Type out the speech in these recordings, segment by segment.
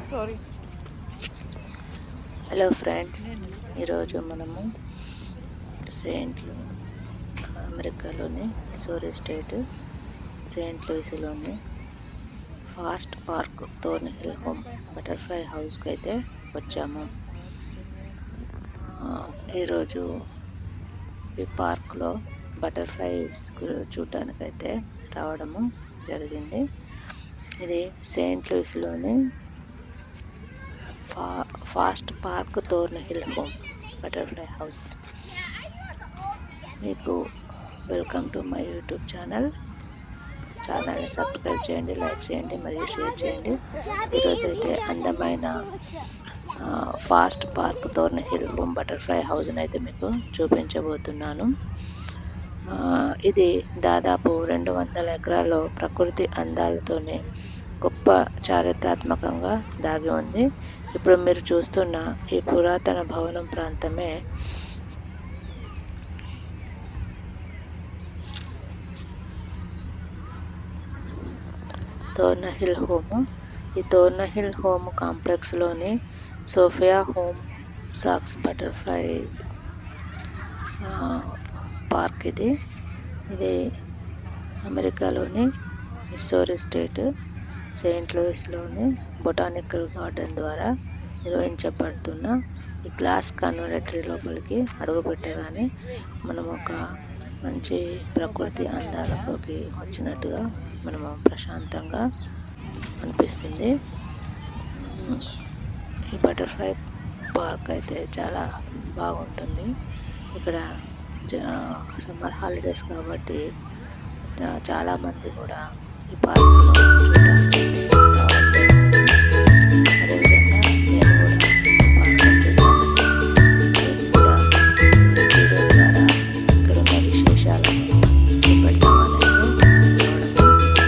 Sorry. Hello friends, ఈరోజు మనము అమెరికాలోని మిస్సూరీ స్టేట్ సెయింట్ లూయిస్లోని Faust Park Thornhill home butterfly హౌస్కి అయితే వచ్చాము. ఈరోజు ఈ పార్క్లో బటర్ఫ్లైస్ చూడటానికైతే రావడము జరిగింది. ఇది సెయింట్ లూయిస్లోని Faust Park Thornhill home butterfly house. మీకు వెల్కమ్ టు మై యూట్యూబ్ ఛానల్ని సబ్స్క్రైబ్ చేయండి, లైక్ చేయండి మరియు షేర్ చేయండి. ఈరోజైతే అందమైన Faust Park Thornhill home butterfly హౌస్ని అయితే మీకు చూపించబోతున్నాను. ఇది దాదాపు 200 ఎకరాల్లో ప్రకృతి అందాలతోనే గొప్ప చారిత్రాత్మకంగా దాగి ఉంది. ఇప్పుడు మీరు చూస్తున్న ఈ పురాతన భవనం ప్రాంతమే థోర్న్హిల్ హోమ్. ఈ థోర్న్హిల్ హోమ్ కాంప్లెక్స్లోని సోఫియా హోమ్ సాక్స్ బటర్ఫ్లై పార్క్. ఇది అమెరికాలోని మిస్సూరీ స్టేట్ సెయింట్ లూయిస్లోని బొటానికల్ గార్డెన్ ద్వారా నిర్వహించబడుతున్న ఈ గ్లాస్ కన్వర్టరీ లోపలికి అడుగుపెట్టగానే మనం ఒక మంచి ప్రకృతి అందాలలోకి వచ్చినట్టుగా మనము ప్రశాంతంగా అనిపిస్తుంది. ఈ బటర్ఫ్లై పార్క్ అయితే చాలా బాగుంటుంది. ఇక్కడ సమ్మర్ హాలిడేస్ కాబట్టి చాలామంది కూడా ఈ పార్క్లో చూడడానికి రావడం జరుగుతుంది. అదేవిధంగా నేను కూడా పార్క్ చూడడానికి నేను కూడా వీడియో ద్వారా ఇక్కడ ఉన్న విశేషాలను చూపెడతామని రావడం జరిగింది. చాలా ప్రశాంతంగా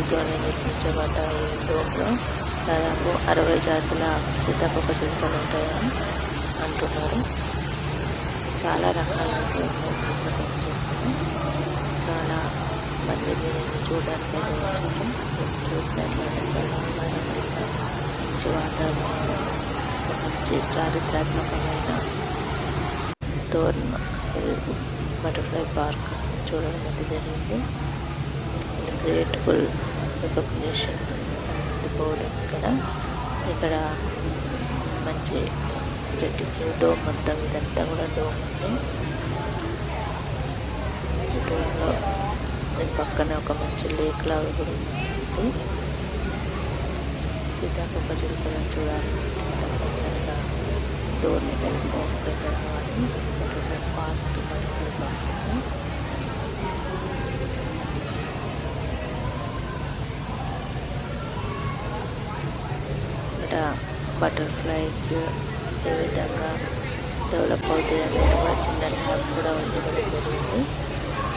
మట్టితోనే నిర్మించబడ్డ ఈ డోమ్లో దాదాపు 60 జాతుల సీతాకోక చిలుకలు ఉంటాయని అంటున్నారు. చాలా రకాలైతే ఉన్నాయి సీతాకోక చిలుకలు. చాలా మంది దీనిని చూడడానికి అయితే వచ్చారు. చూసినట్లయితే చాలా ఆహ్లాదకరంగా మంచి వాతావరణం, మంచి చారిత్రాత్మకమైన తోర్న్ బటర్ఫ్లై పార్క్ చూడడం అయితే జరిగింది. గ్రేట్ఫుల్ రికగ్నిషన్ బోర్డు ఇక్కడ మంచి డోమ్ మొత్తం ఇదంతా కూడా డోమ్ ఉంది. ఈ డోమ్లో దీని పక్కన ఒక మంచి లేక్ లాగా కూడా ఉంది. సీతాకోక చిలుకలను చూడాలి తప్పనిసరిగా తోర్ని వెళ్ళిపోతే రావాలి. ఫాస్ట్ ఇక్కడ బటర్ఫ్లైస్ ఏ విధంగా డెవలప్ అవుతాయి అనేది కూడా చిన్న కూడా ఉండడం జరిగింది.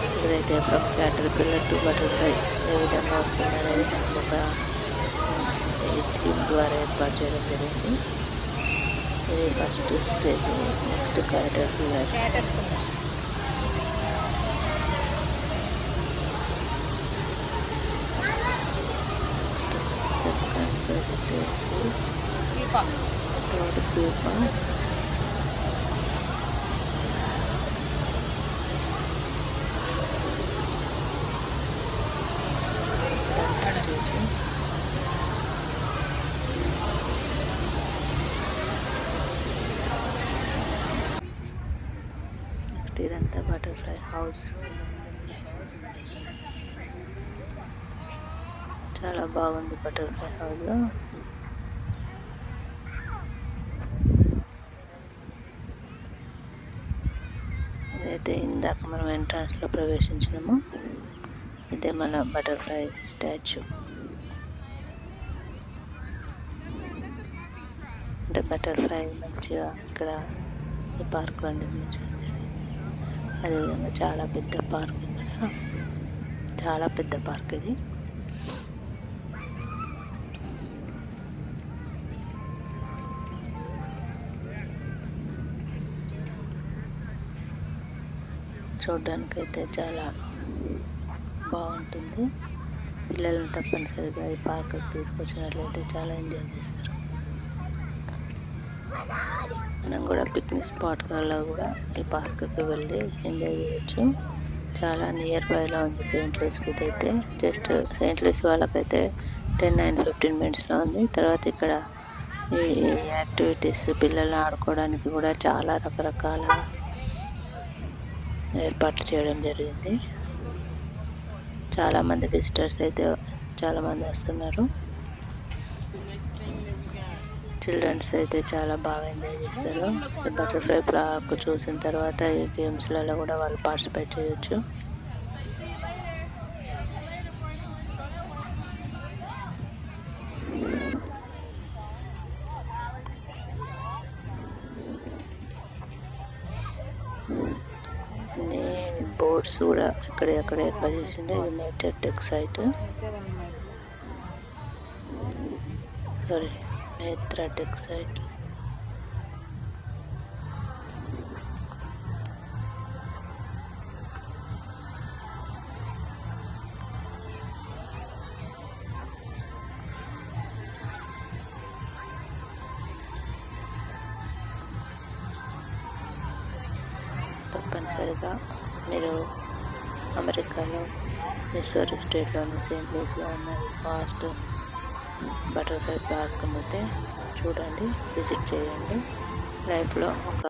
ఇక్కడైతే ఫ్రమ్ క్యాటర్ పిల్లర్ టు బటర్ఫ్లై ఏ విధంగా వస్తుంది అనేది మనకు ఒక థీమ్ ద్వారా ఏర్పాటు చేయడం జరిగింది. ఇది first stage. Next caterpillar. Second stage, third pupa, stage. Next ఇదంతా బటర్ఫ్లై హౌస్. చాలా బాగుంది బటర్ఫ్లై హౌస్. ఇదైతే ఇందాక మనం ఎంట్రన్స్లో ప్రవేశించినాము. ఇదే మన బటర్ఫ్లై స్టాచ్యూ. అంటే బటర్ఫ్లై మంచిగా ఇక్కడ ఈ పార్క్లో నిర్మించడం జరిగింది. అదేవిధంగా చాలా పెద్ద పార్క్, ఇక్కడ చాలా పెద్ద పార్క్ ఇది. చూడ్డానికైతే చాలా బాగుంటుంది. పిల్లలను తప్పనిసరిగా ఈ పార్క్కి తీసుకొచ్చినట్లయితే చాలా ఎంజాయ్ చేస్తారు. మనం కూడా పిక్నిక్ స్పాట్లలో కూడా ఈ పార్క్కి వెళ్ళి ఎంజాయ్ చేయొచ్చు. చాలా నియర్ బైలో ఉంది సెయింట్ లూయిస్కి. ఇదైతే జస్ట్ సెయింట్ లూయిస్ వాళ్ళకైతే 10 and 15 minutesలో ఉంది. తర్వాత ఇక్కడ ఈ యాక్టివిటీస్ పిల్లలు ఆడుకోవడానికి కూడా చాలా రకరకాల ఏర్పాట్లు చేయడం జరిగింది. చాలామంది విజిటర్స్ అయితే చాలామంది వస్తున్నారు. చిల్డ్రన్స్ అయితే చాలా బాగా ఎంజాయ్ చేస్తారు. ఈ బటర్ఫ్లై పార్క్ చూసిన తర్వాత ఈ గేమ్స్లలో కూడా వాళ్ళు పార్టిసిపేట్ చేయొచ్చు. బోర్డ్స్ కూడా ఎక్కడ ఏర్పాటు చేసిండే. ఇది నేచర్ టెక్ సైట్, సారీ నేత్ర టెక్ సైట్. తప్పనిసరిగా మీరు అమెరికాలో మిస్సూరీ స్టేట్లోని సెయింట్ లూయిస్లో ఉన్న ఫాస్ట్ బటర్ఫ్లై పార్క్ అయితే చూడండి, విజిట్ చేయండి. లైఫ్లో ఒక